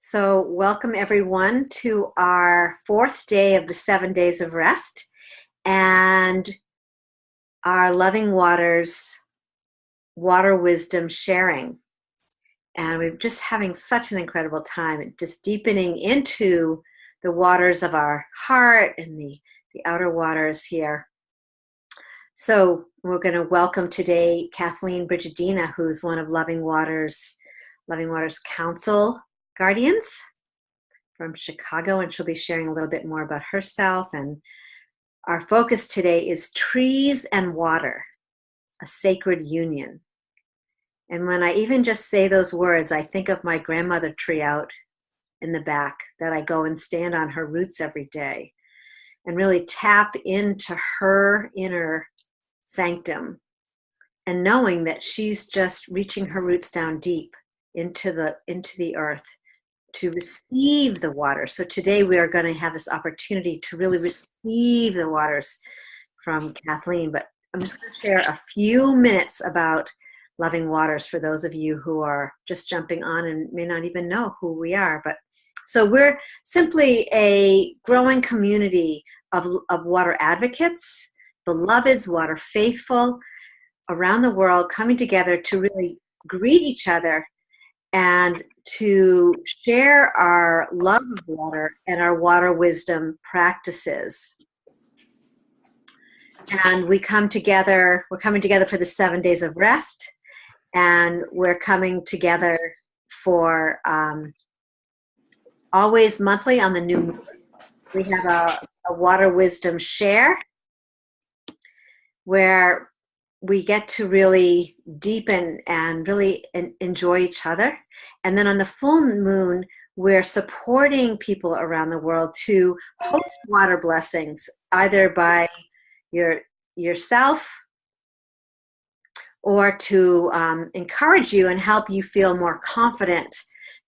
So, welcome everyone to our fourth day of the 7 days of rest and our Loving Waters water wisdom sharing. And we're just having such an incredible time, just deepening into the waters of our heart and the outer waters here. So, we're going to welcome today Kathleen Brigidina, who's one of Loving Waters Council Guardians from Chicago, and she'll be sharing a little bit more about herself. And our focus today is trees and water, a sacred union. And when I even just say those words, I think of my grandmother tree out in the back that I go and stand on her roots every day and really tap into her inner sanctum, and knowing that she's just reaching her roots down deep into the earth to receive the water. So today we are going to have this opportunity to really receive the waters from Kathleen. But I'm just going to share a few minutes about Loving Waters for those of you who are just jumping on and may not even know who we are. But so we're simply a growing community of water advocates, beloveds, water faithful around the world, coming together to really greet each other and to share our love of water and our water wisdom practices. And we're coming together for the 7 days of rest, and we're coming together for always monthly on the new moon. We have a water wisdom share where we get to really deepen and really enjoy each other. And then on the full moon, we're supporting people around the world to host water blessings, either by yourself or to encourage you and help you feel more confident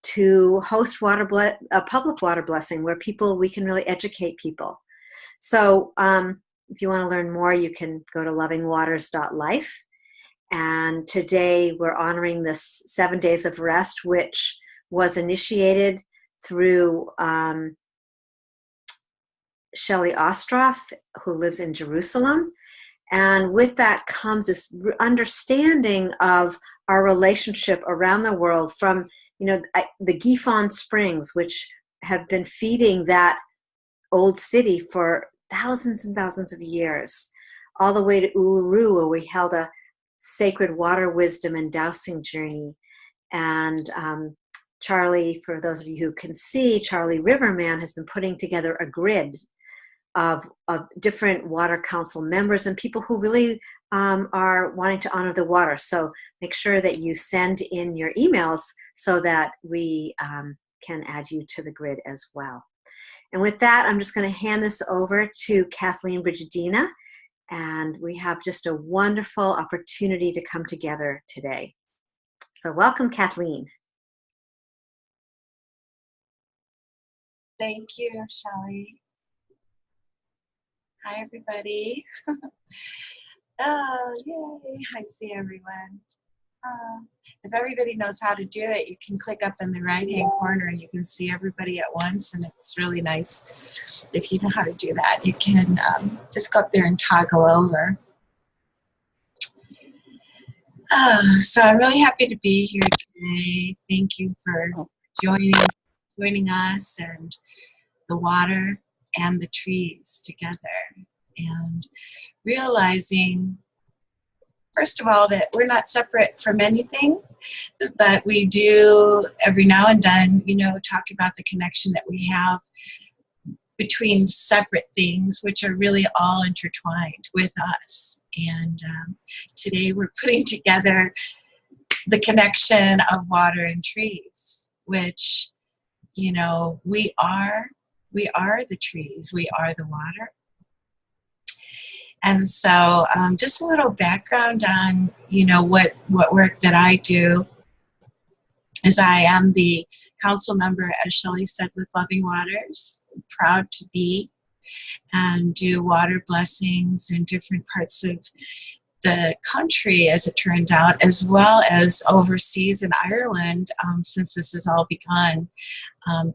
to host a public water blessing where we can really educate people. So, if you want to learn more, you can go to lovingwaters.life. And today we're honoring this 7 days of rest, which was initiated through Shelley Ostroff, who lives in Jerusalem. And with that comes this understanding of our relationship around the world from, the Gifon Springs, which have been feeding that old city for thousands and thousands of years, all the way to Uluru, where we held a sacred water wisdom and dowsing journey. And Charlie, for those of you who can see, Charlie Riverman has been putting together a grid of different water council members and people who really are wanting to honor the water. So make sure that you send in your emails so that we can add you to the grid as well. And with that, I'm just going to hand this over to Kathleen Brigidina, and we have just a wonderful opportunity to come together today. So welcome, Kathleen. Thank you, Shelley. Hi, everybody. Oh, yay. I see everyone. If everybody knows how to do it, you can click up in the right-hand corner and you can see everybody at once, and it's really nice. If you know how to do that, you can just go up there and toggle over. So I'm really happy to be here today. Thank you for joining us and the water and the trees together, and realizing, first of all, that we're not separate from anything, but we do every now and then, talk about the connection that we have between separate things, which are really all intertwined with us. And today we're putting together the connection of water and trees, which, we are the trees, we are the water. And so just a little background on, what work that I do is I am the council member, as Shelley said, with Loving Waters. I'm proud to be, and do water blessings in different parts of the country, as it turned out, as well as overseas in Ireland, since this has all begun.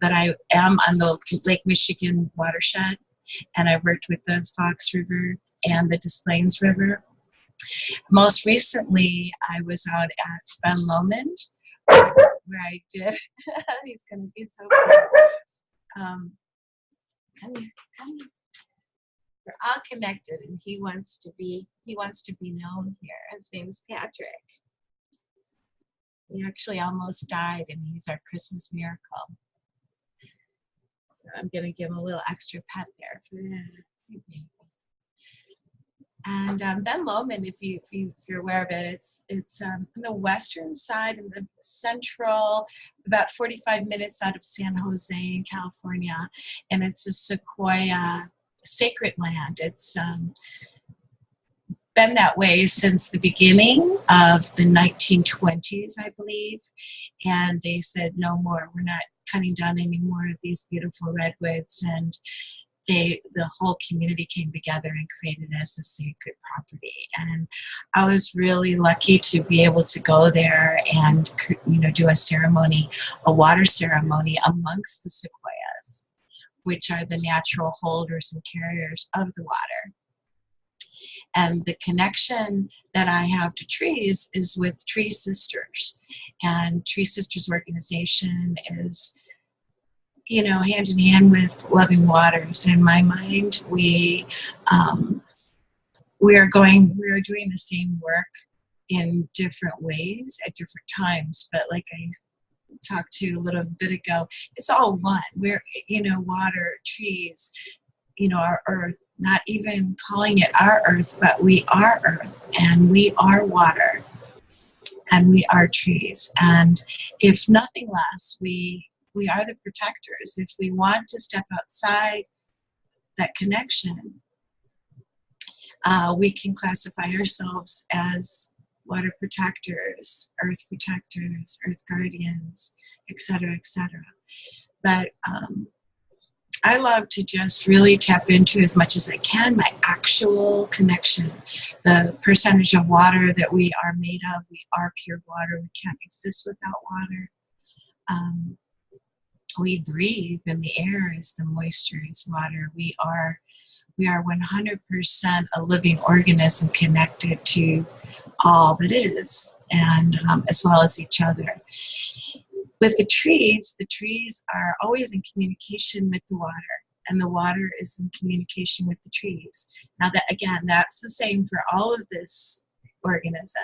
But I am on the Lake Michigan watershed, and I worked with the Fox River and the Des Plaines River. Most recently, I was out at Ben Lomond, where I did. He's going to be so cool. Come here, come here. We're all connected, and he wants to be known here. His name's Patrick. He actually almost died, and he's our Christmas miracle. So I'm going to give him a little extra pet there for that. And Ben Lomond, if you're aware of it, it's on the western side, in the central, about 45 minutes out of San Jose in California, and it's a sequoia sacred land. It's been that way since the beginning of the 1920s, I believe, and they said no more. We're not cutting down any more of these beautiful redwoods, and the whole community came together and created it as a sacred property. And I was really lucky to be able to go there and, do a ceremony, a water ceremony amongst the sequoias, which are the natural holders and carriers of the water. And the connection that I have to trees is with Treesisters. And Treesisters organization is, hand in hand with Loving Waters. In my mind, we are doing the same work in different ways at different times. But like I talked to a little bit ago, it's all one. We're, water, trees, our earth, not even calling it our earth, but we are earth, and we are water, and we are trees. And if nothing less, we are the protectors. If we want to step outside that connection, we can classify ourselves as water protectors, earth guardians, etc., etc. But I love to just really tap into, as much as I can, my actual connection, the percentage of water that we are made of. We are pure water. We can't exist without water. We breathe, and the air is the moisture, is water. We are 100% a living organism connected to all that is, and as well as each other. With the trees are always in communication with the water, and the water is in communication with the trees. Now, that's the same for all of this organism.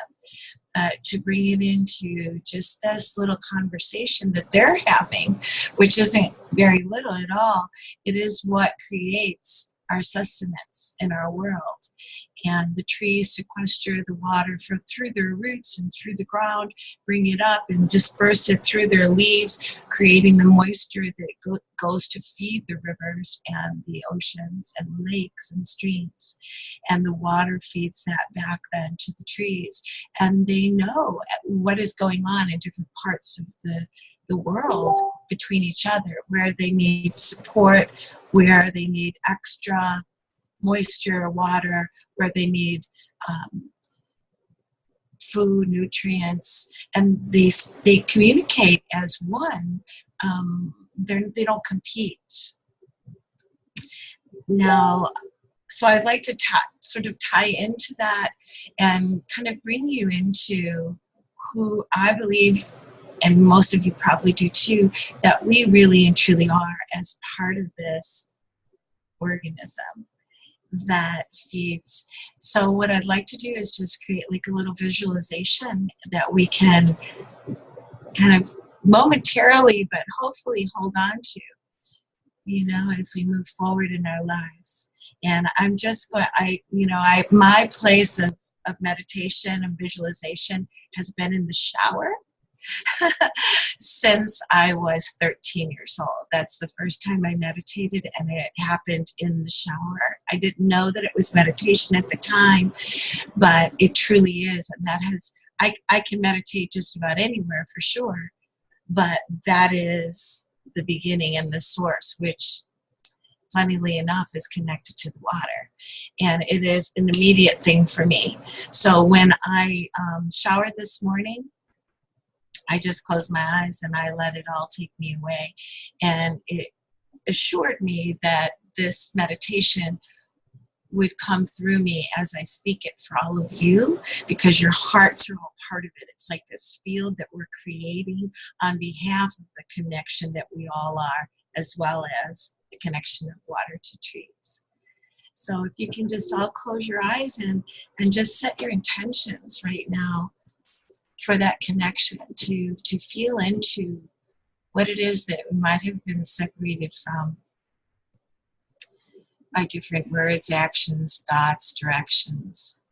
To bring it into just this little conversation that they're having, which isn't very little at all, it is what creates our sustenance in our world. And the trees sequester the water through their roots and through the ground, bring it up and disperse it through their leaves, creating the moisture that goes to feed the rivers and the oceans and lakes and streams. And the water feeds that back then to the trees. And they know what is going on in different parts of the world between each other, where they need support, where they need extra moisture, water, where they need food, nutrients, and they communicate as one. They don't compete. Now, so I'd like to sort of tie into that and kind of bring you into who I believe, and most of you probably do too, that we really and truly are as part of this organism that feeds. So what I'd like to do is just create like a little visualization that we can kind of momentarily, but hopefully hold on to, as we move forward in our lives. And I'm just going, my place of meditation and visualization has been in the shower since I was 13 years old. That's the first time I meditated, and it happened in the shower. I didn't know that it was meditation at the time, but it truly is. And that has, I can meditate just about anywhere for sure, but that is the beginning and the source, which funnily enough, is connected to the water. And it is an immediate thing for me. So when I showered this morning, I just closed my eyes and I let it all take me away. And it assured me that this meditation would come through me as I speak it for all of you, because your hearts are all part of it. It's like this field that we're creating on behalf of the connection that we all are, as well as the connection of water to trees. So if you can just all close your eyes and just set your intentions right now for that connection, to feel into what it is that we might have been separated from by different words, actions, thoughts, directions.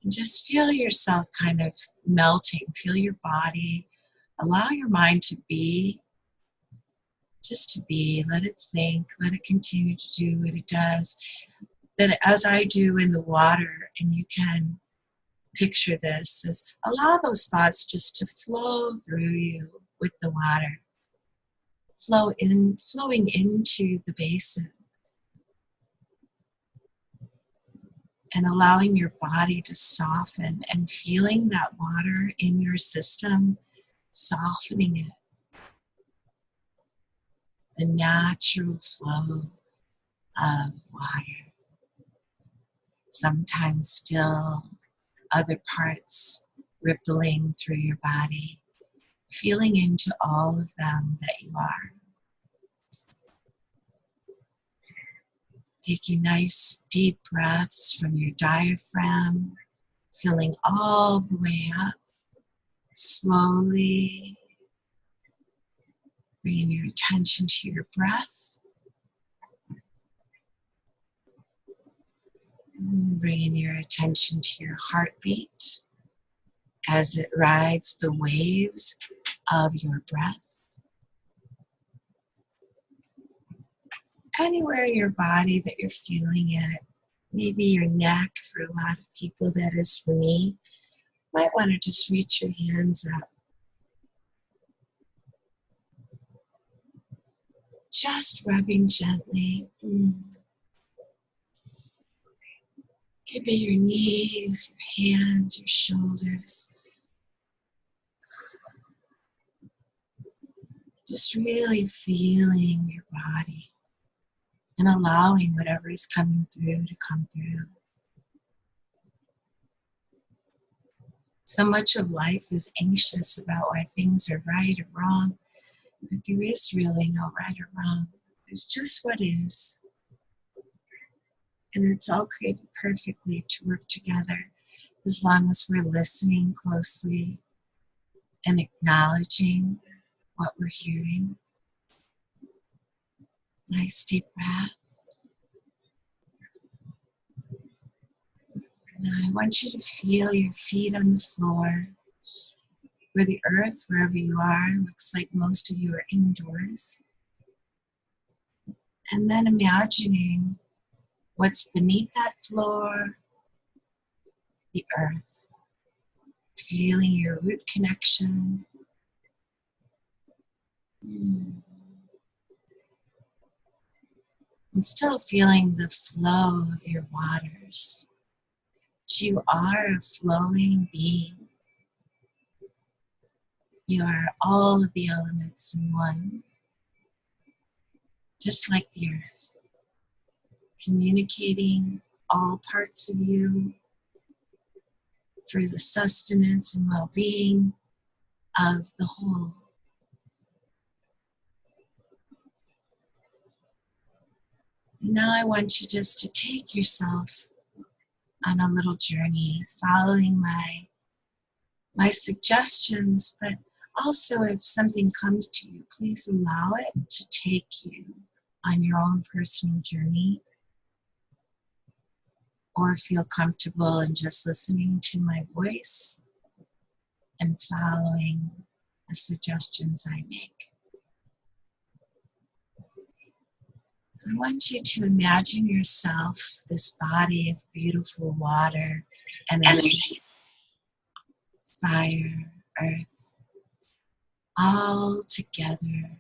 And just feel yourself kind of melting. Feel your body. Allow your mind to be, just to be. Let it think. Let it continue to do what it does. Then as I do in the water, and you can picture this, is allow those thoughts just to flow through you with the water. Flowing into the basin. And allowing your body to soften and feeling that water in your system, softening it. The natural flow of water. Sometimes still, other parts rippling through your body. Feeling into all of them that you are. Taking nice deep breaths from your diaphragm, filling all the way up, slowly bringing your attention to your breath, bringing your attention to your heartbeat as it rides the waves of your breath. Anywhere in your body that you're feeling it, maybe your neck. For a lot of people, that is for me. You might want to just reach your hands up. Just rubbing gently. Could be your knees, your hands, your shoulders. Just really feeling your body and allowing whatever is coming through to come through. So much of life is anxious about why things are right or wrong, but there is really no right or wrong. There's just what is. And it's all created perfectly to work together as long as we're listening closely and acknowledging what we're hearing. Nice deep breath. Now I want you to feel your feet on the floor, where the earth, wherever you are, looks like most of you are indoors. And then imagining what's beneath that floor, the earth. Feeling your root connection. And still feeling the flow of your waters. You are a flowing being. You are all of the elements in one. Just like the earth. Communicating all parts of you for the sustenance and well-being of the whole. And now I want you just to take yourself on a little journey, following my suggestions, but also if something comes to you, please allow it to take you on your own personal journey, or feel comfortable in just listening to my voice and following the suggestions I make. So I want you to imagine yourself, this body of beautiful water, energy, fire, earth, all together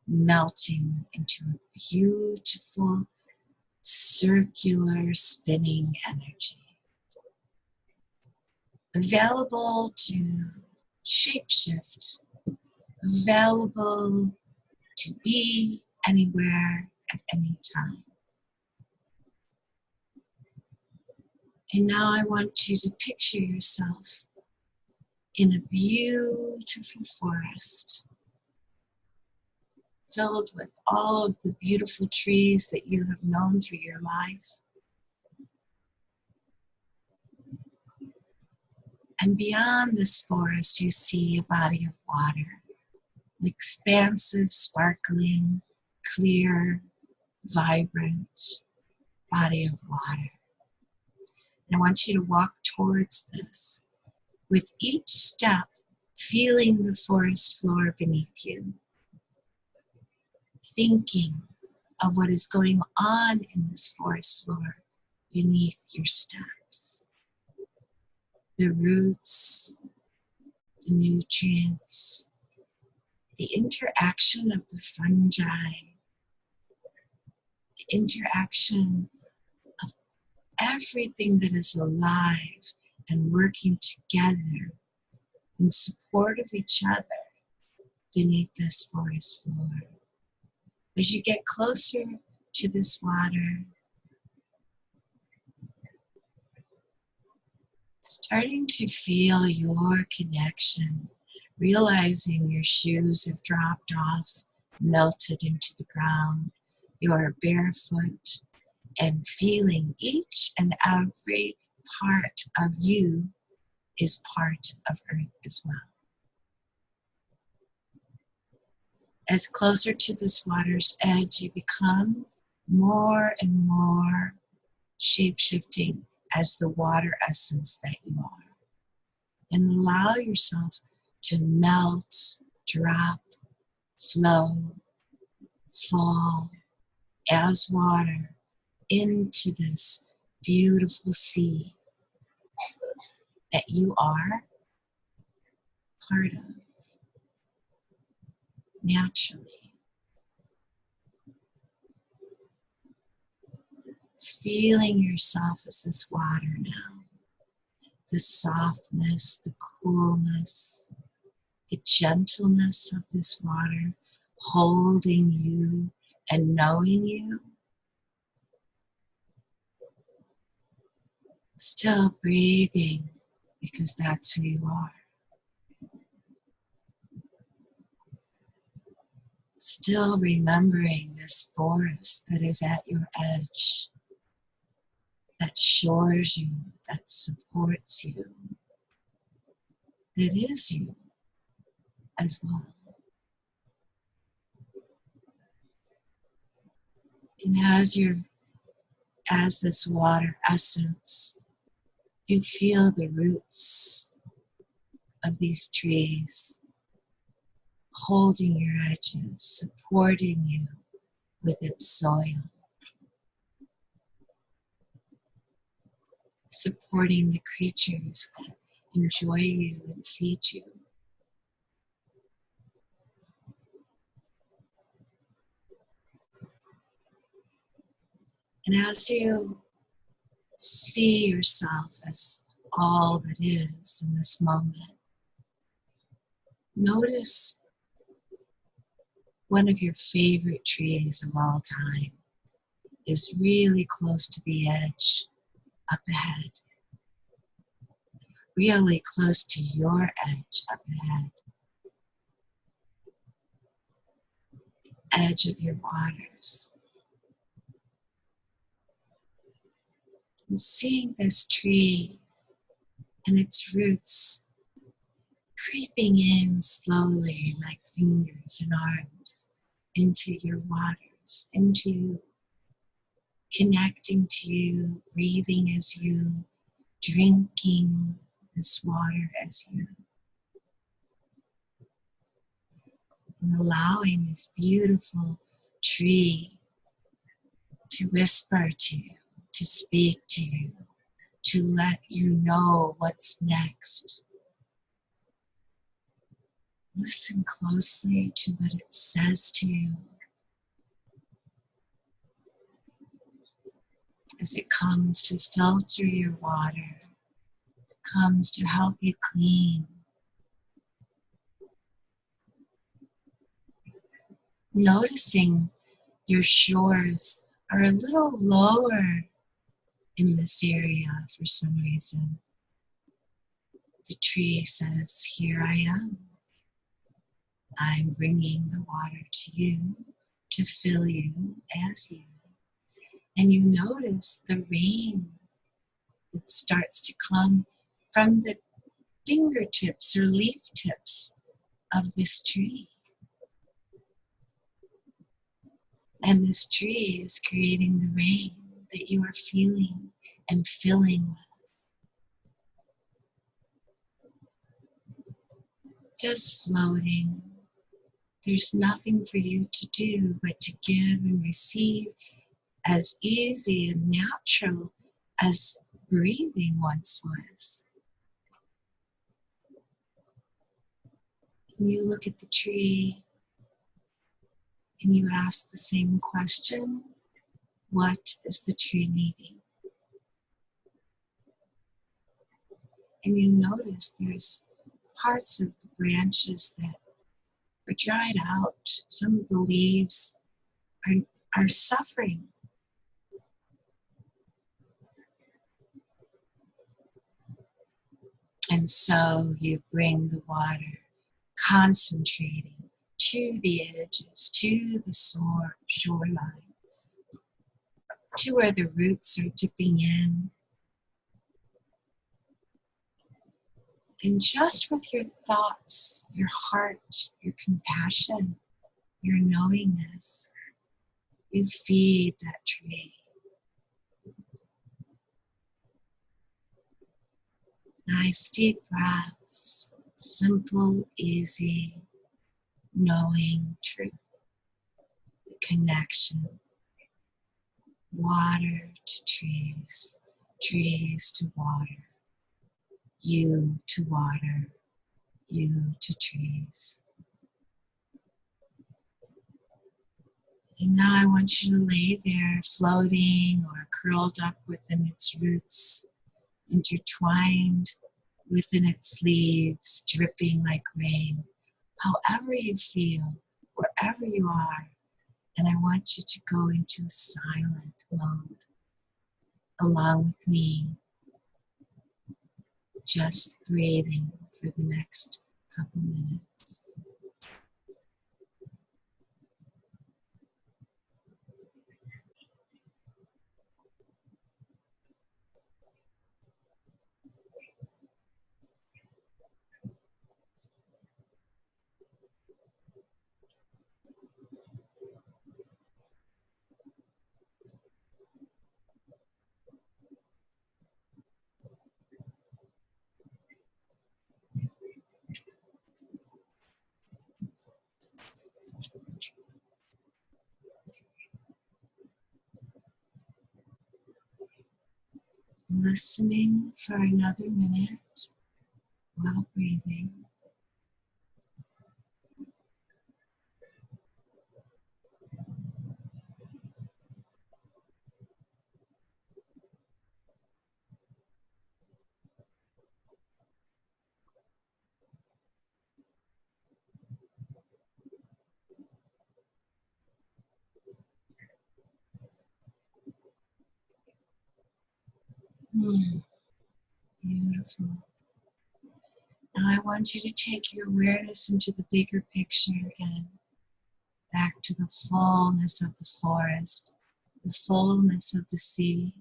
melting into a beautiful circular spinning energy, available to shapeshift, available to be anywhere at any time. And now I want you to picture yourself in a beautiful forest filled with all of the beautiful trees that you have known through your life. And beyond this forest, you see a body of water, an expansive, sparkling, clear, vibrant body of water. And I want you to walk towards this, with each step feeling the forest floor beneath you, thinking of what is going on in this forest floor beneath your steps. The roots, the nutrients, the interaction of the fungi, the interaction of everything that is alive and working together in support of each other beneath this forest floor. As you get closer to this water, starting to feel your connection, realizing your shoes have dropped off, melted into the ground, you are barefoot, and feeling each and every part of you is part of Earth as well. As closer to this water's edge, you become more and more shape-shifting as the water essence that you are. And allow yourself to melt, drop, flow, fall as water into this beautiful sea that you are part of naturally. Feeling yourself as this water now. The softness, the coolness, the gentleness of this water holding you and knowing you. Still breathing because that's who you are. Still remembering this forest that is at your edge, that shores you, that supports you, that is you as well. And as this water essence, you feel the roots of these trees holding your edges, supporting you with its soil, supporting the creatures that enjoy you and feed you. And as you see yourself as all that is in this moment, notice one of your favorite trees of all time is really close to the edge, up ahead. Really close to your edge, up ahead. The edge of your waters. And seeing this tree and its roots creeping in slowly like fingers and arms into your waters, into you, connecting to you, breathing as you, drinking this water as you, and allowing this beautiful tree to whisper to you, to speak to you, to let you know what's next. Listen closely to what it says to you as it comes to filter your water, as it comes to help you clean. Noticing your shores are a little lower in this area for some reason. The tree says, "Here I am. I'm bringing the water to you to fill you as you." And you notice the rain that starts to come from the fingertips or leaf tips of this tree. And this tree is creating the rain that you are feeling and filling with. Just floating. There's nothing for you to do but to give and receive, as easy and natural as breathing once was. And you look at the tree and you ask the same question: what is the tree needing? And you notice there's parts of the branches that are dried out. Some of the leaves are suffering. And so you bring the water, concentrating to the edges, to the shoreline, to where the roots are dipping in. And just with your thoughts, your heart, your compassion, your knowingness, you feed that tree. Nice deep breaths, simple, easy, knowing truth, connection, water to trees, trees to water, you to water, you to trees. And now I want you to lay there floating or curled up within its roots, intertwined within its leaves, dripping like rain, however you feel, wherever you are. And I want you to go into a silent mode along with me, just breathing for the next couple minutes. Listening for another minute while breathing. Beautiful. Now I want you to take your awareness into the bigger picture again, back to the fullness of the forest, the fullness of the sea,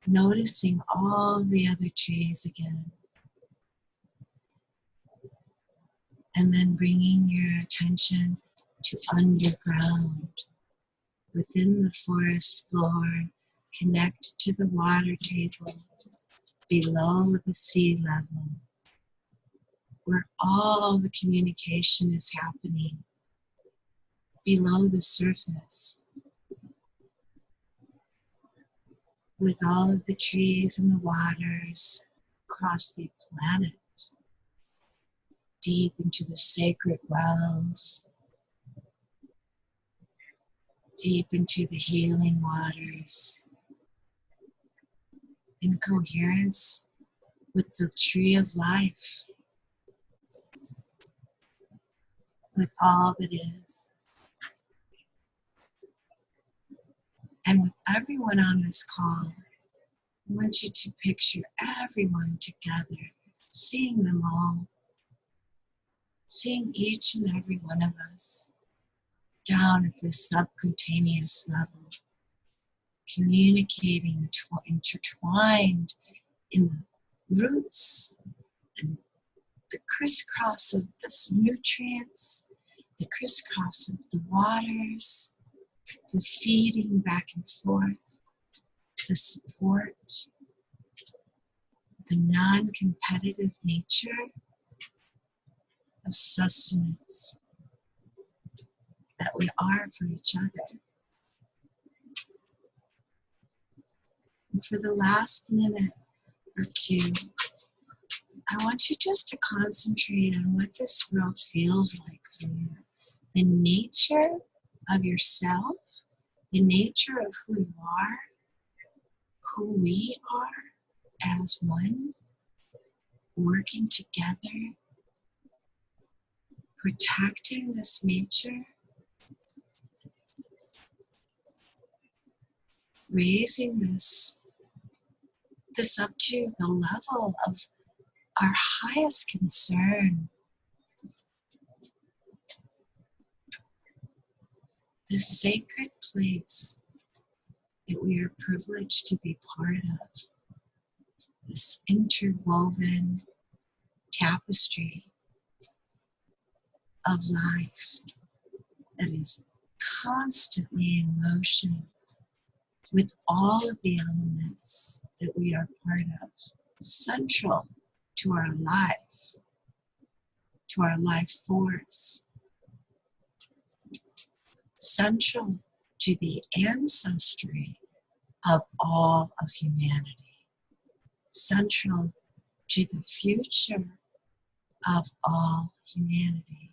noticing all the other trees again, and then bringing your attention to underground, within the forest floor, connect to the water table, below the sea level, where all the communication is happening, below the surface, with all of the trees and the waters across the planet. deep into the sacred wells, deep into the healing waters, in coherence with the tree of life, with all that is. And with everyone on this call, I want you to picture everyone together, seeing them all, seeing each and every one of us down at this subcutaneous level, communicating, intertwined in the roots and the crisscross of the nutrients, the crisscross of the waters, the feeding back and forth, the support, the non-competitive nature of sustenance that we are for each other. And for the last minute or two, I want you just to concentrate on what this world feels like for you. The nature of yourself, the nature of who you are, who we are as one, working together, protecting this nature, raising this up to the level of our highest concern. This sacred place that we are privileged to be part of, this interwoven tapestry of life that is constantly in motion with all of the elements that we are part of, central to our life force, central to the ancestry of all of humanity, central to the future of all humanity.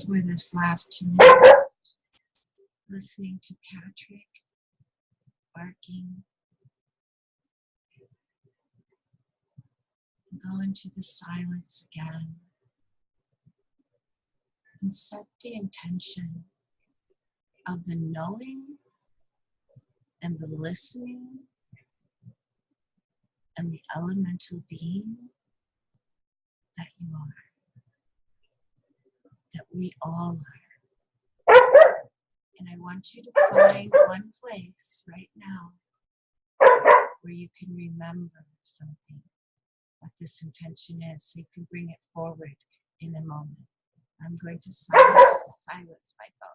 For this last 2 minutes, listening to Patrick barking, go into the silence again, and set the intention of the knowing and the listening and the elemental being that you are, that we all are. And I want you to find one place right now where you can remember something, what this intention is, so you can bring it forward in a moment. I'm going to silence my phone.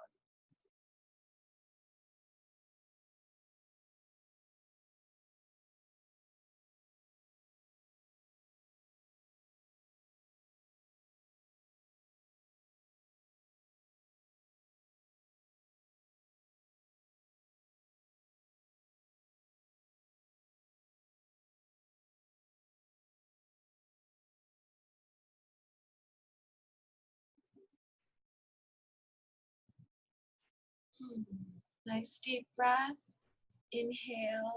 Nice deep breath. Inhale,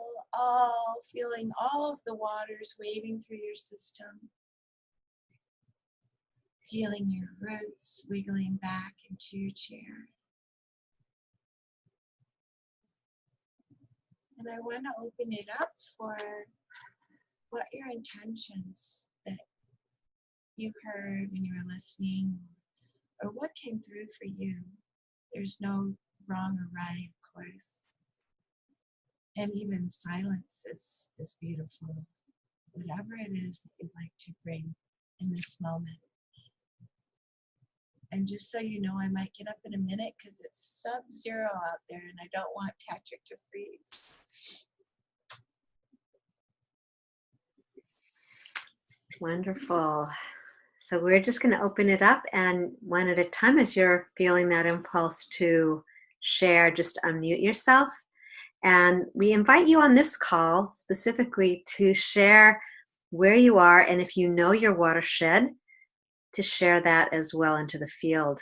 feeling all of the waters waving through your system. Feeling your roots wiggling back into your chair. And I want to open it up for what your intentions that you heard when you were listening, or what came through for you. There's no wrong or right, of course. And even silence is beautiful. Whatever it is that you'd like to bring in this moment. And just so you know, I might get up in a minute because it's sub-zero out there and I don't want Patrick to freeze. Wonderful. So we're just going to open it up, and one at a time, as you're feeling that impulse to share, just unmute yourself. And we invite you on this call specifically to share where you are, and if you know your watershed, to share that as well into the field.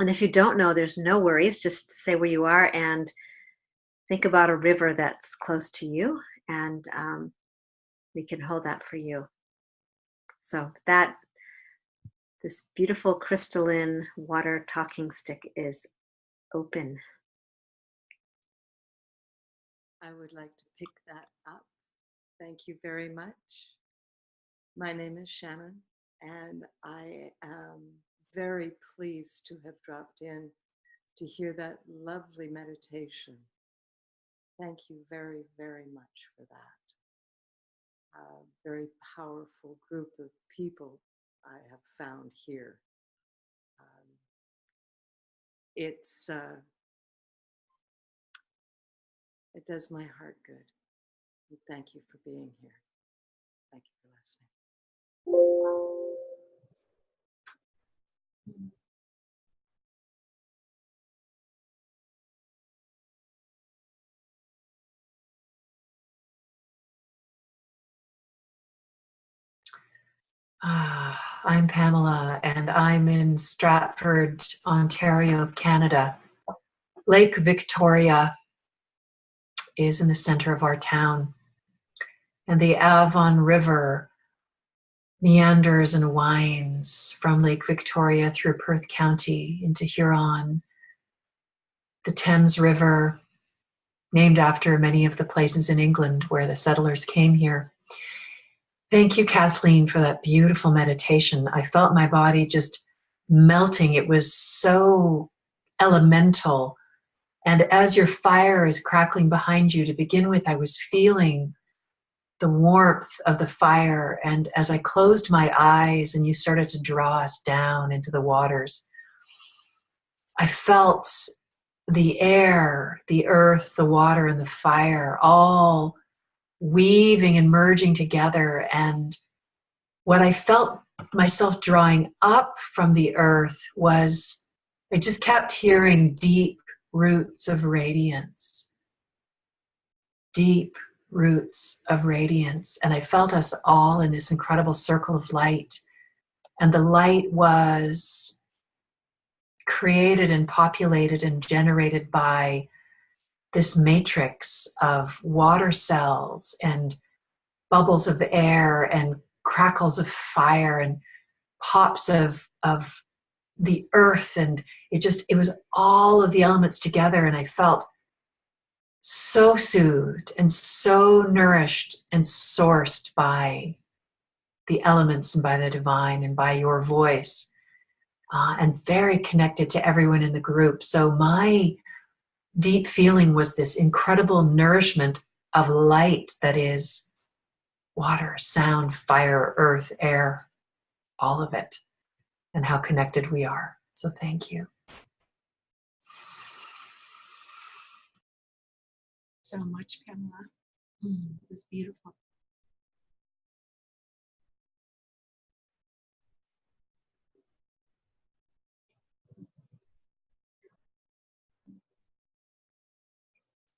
And if you don't know, there's no worries. Just say where you are and think about a river that's close to you, and we can hold that for you. So this beautiful crystalline water talking stick is open. I would like to pick that up. Thank you very much. My name is Shannon, and I am very pleased to have dropped in to hear that lovely meditation. Thank you very, very much for that. A very powerful group of people I have found here. It does my heart good. And thank you for being here. Thank you for listening. I'm Pamela, and I'm in Stratford, Ontario, Canada. Lake Victoria is in the center of our town, and the Avon River meanders and winds from Lake Victoria through Perth County into Huron. The Thames River, named after many of the places in England where the settlers came here. Thank you, Kathleen, for that beautiful meditation. I felt my body just melting. It was so elemental. And as your fire is crackling behind you, to begin with, I was feeling the warmth of the fire. And as I closed my eyes and you started to draw us down into the waters, I felt the air, the earth, the water, and the fire all weaving and merging together. And what I felt myself drawing up from the earth was, I just kept hearing deep roots of radiance. Deep roots of radiance. And I felt us all in this incredible circle of light. And the light was created and populated and generated by this matrix of water cells and bubbles of air and crackles of fire and pops of the earth. And it was all of the elements together. And I felt so soothed and so nourished and sourced by the elements and by the divine and by your voice, and very connected to everyone in the group. So my deep feeling was this incredible nourishment of light that is water, sound, fire, earth, air, all of it, and how connected we are. So thank you. So much, Pamela. It was beautiful.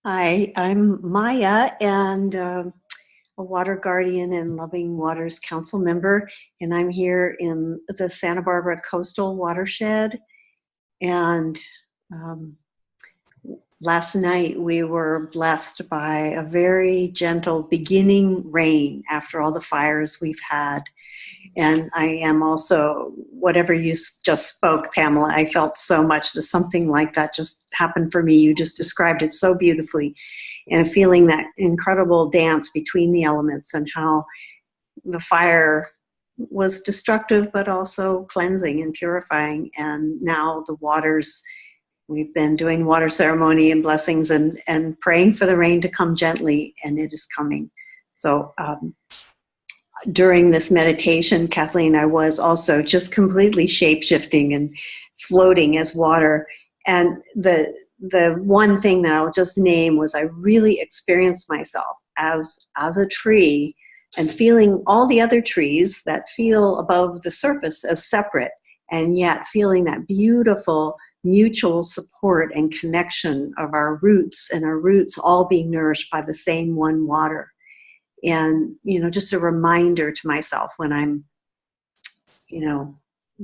Hi, I'm Maya, and a water guardian and Loving Waters Council member, and I'm here in the Santa Barbara Coastal Watershed. And last night we were blessed by a very gentle beginning rain after all the fires we've had. And I am also, whatever you just spoke, Pamela, I felt so much that something like that just happened for me. You just described it so beautifully, and feeling that incredible dance between the elements and how the fire was destructive but also cleansing and purifying. And now the waters, we've been doing water ceremony and blessings and praying for the rain to come gently, and it is coming. So during this meditation, Kathleen, I was also just completely shape-shifting and floating as water. And the one thing that I'll just name was I really experienced myself as a tree, and feeling all the other trees that feel above the surface as separate, and yet feeling that beautiful mutual support and connection of our roots, and our roots all being nourished by the same one water. And, just a reminder to myself when I'm,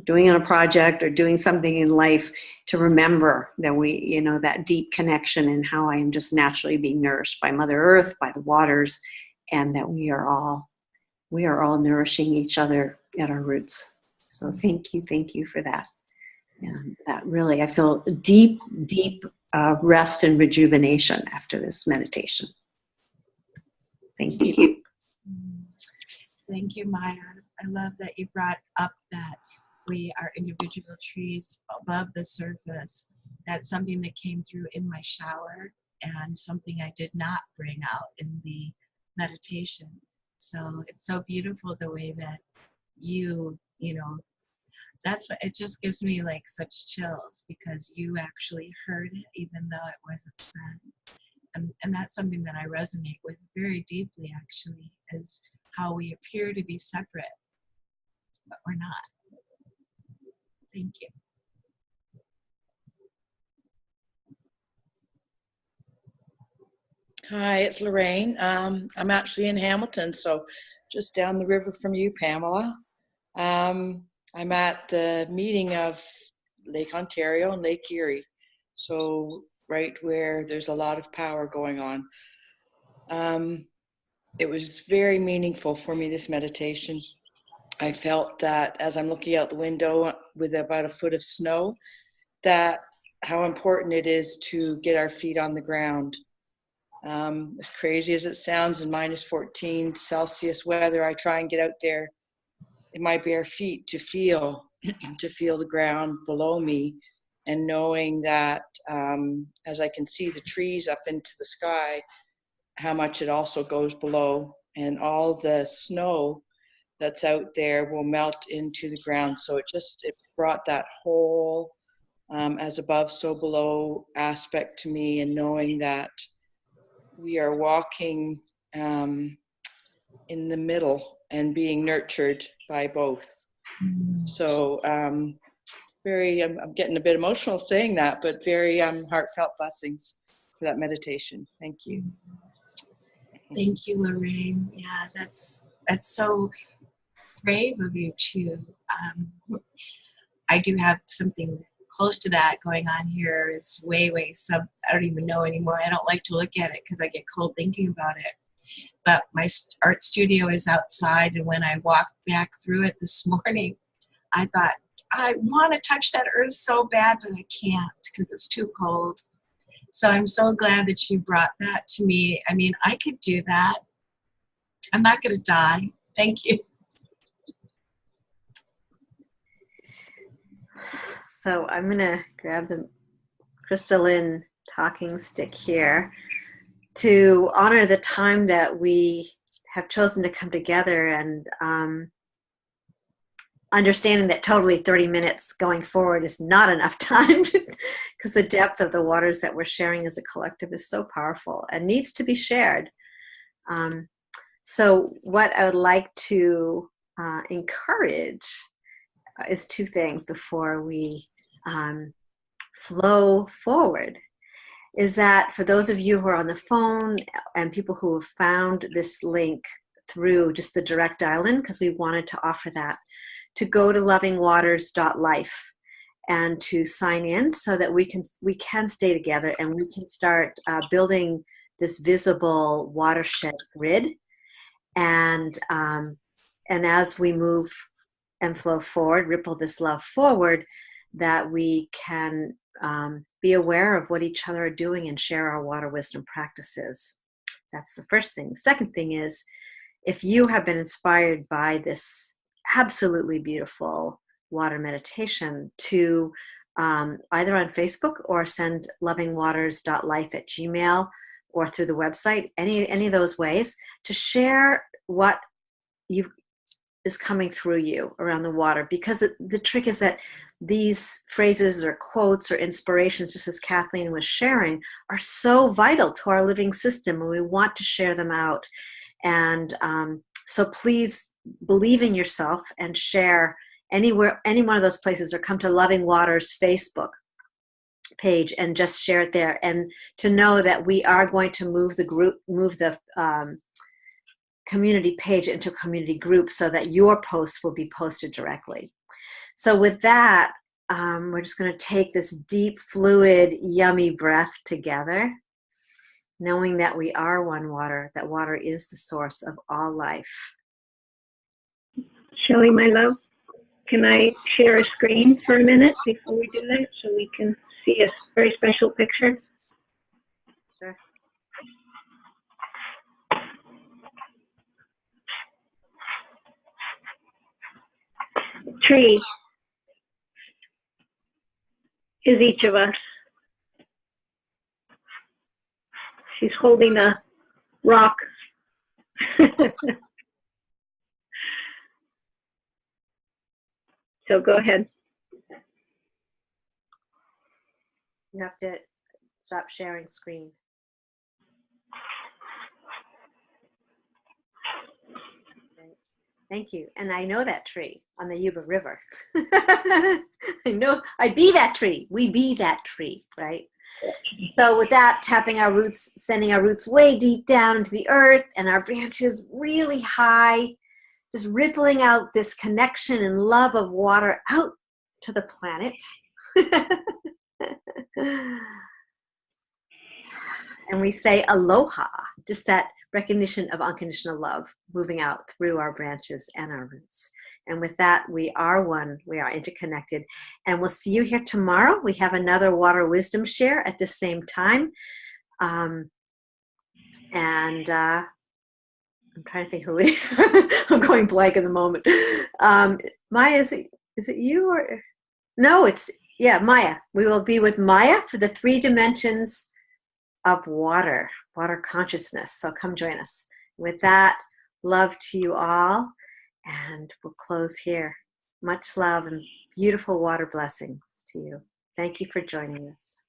doing on a project or doing something in life, to remember that that deep connection and how I am just naturally being nourished by Mother Earth, by the waters, and that we are all nourishing each other at our roots. So thank you for that. And that really, I feel deep rest and rejuvenation after this meditation. Thank you. Thank you, Maya. I love that you brought up that we are individual trees above the surface. That's something that came through in my shower and something I did not bring out in the meditation. So it's so beautiful the way that that's what, it just gives me like such chills, because you actually heard it even though it wasn't said. And that's something that I resonate with very deeply, actually, is how we appear to be separate, but we're not. Thank you. Hi, it's Lorraine. I'm actually in Hamilton, so just down the river from you, Pamela. I'm at the meeting of Lake Ontario and Lake Erie, so right where there's a lot of power going on. It was very meaningful for me, this meditation. I felt that as I'm looking out the window with about a foot of snow, that how important it is to get our feet on the ground. As crazy as it sounds, in minus 14 Celsius weather, I try and get out there in my bare feet to feel the ground below me, and knowing that as I can see the trees up into the sky, how much it also goes below, and all the snow that's out there will melt into the ground. So it brought that whole as above, so below aspect to me, and knowing that we are walking in the middle and being nurtured by both. So I'm getting a bit emotional saying that, but very heartfelt blessings for that meditation. Thank you. Thank you, Lorraine. Yeah, that's so brave of you too. I do have something close to that going on here. It's way I don't even know anymore. I don't like to look at it because I get cold thinking about it. But my art studio is outside, and when I walked back through it this morning, I thought, I want to touch that earth so bad, but I can't because it's too cold. So I'm so glad that you brought that to me. I mean, I could do that. I'm not going to die. Thank you. So I'm going to grab the crystalline talking stick here to honor the time that we have chosen to come together, and understanding that totally 30 minutes going forward is not enough time, because the depth of the waters that we're sharing as a collective is so powerful and needs to be shared. So what I would like to encourage is two things before we flow forward. Is that for those of you who are on the phone and people who have found this link through just the direct dial-in, because we wanted to offer that, to go to lovingwaters.life and to sign in so that we can stay together and we can start building this visible watershed grid. And as we move and flow forward, ripple this love forward, that we can be aware of what each other are doing and share our water wisdom practices. That's the first thing. The second thing is, if you have been inspired by this absolutely beautiful water meditation, to either on Facebook or send lovingwaters.life@gmail.com or through the website, any of those ways, to share what is coming through you around the water. Because the trick is that these phrases or quotes or inspirations, just as Kathleen was sharing, are so vital to our living system, and we want to share them out. And so please believe in yourself and share anywhere, any one of those places, or come to Loving Waters Facebook page and just share it there. And to know that we are going to move the community page into a community group so that your posts will be posted directly. So with that, we're just going to take this deep, fluid, yummy breath together, knowing that we are one water, that water is the source of all life. Shelley, my love, can I share a screen for a minute before we do that so we can see a very special picture? Sure. Tree is each of us. She's holding a rock. So go ahead. You have to stop sharing screen. Right. Thank you. And I know that tree on the Yuba River. I know, I be that tree. We be that tree, right? So with that, tapping our roots, sending our roots way deep down into the earth and our branches really high, just rippling out this connection and love of water out to the planet. And we say aloha, just that recognition of unconditional love moving out through our branches and our roots. And with that, we are one, we are interconnected. And we'll see you here tomorrow. We have another Water Wisdom share at the same time. I'm trying to think who it is. I'm going blank in the moment. Maya, is it you or? No, yeah, Maya. We will be with Maya for the 3 dimensions of water consciousness. So come join us. With that, love to you all, and we'll close here. Much love and beautiful water blessings to you. Thank you for joining us.